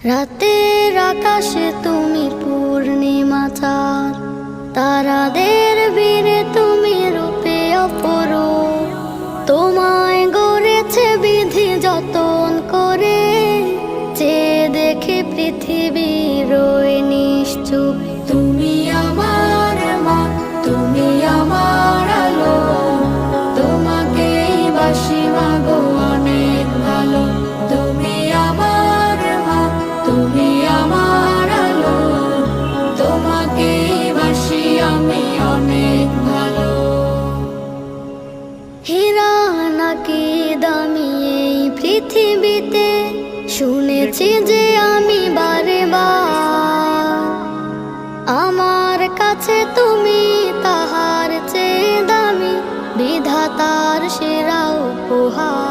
রাতের আকাশে তুমি পূর্ণিমা চাঁদ, তারাদের বীরে তুমি রূপে অপরূপ। তোমায় গড়েছে বিধি যতন করে, চেয়ে দেখে পৃথিবী রয়ে নিশ্চুপ। তুমি আমার মা, তুমি আমার আলো, তোমাকেই বাসি মাগো অনেক ভালো। তুমি আমার মা, তুমি আমার আলো, তোমাকেই বাসি আমি অনেক ভালো। হীরা নাকি দামি এই পৃথিবীতে, শুনেছি যে আমি বারে বার। আমার কাছে তুমি তাহার চেয়ে দামি, বিধাতার সেরা উপহার।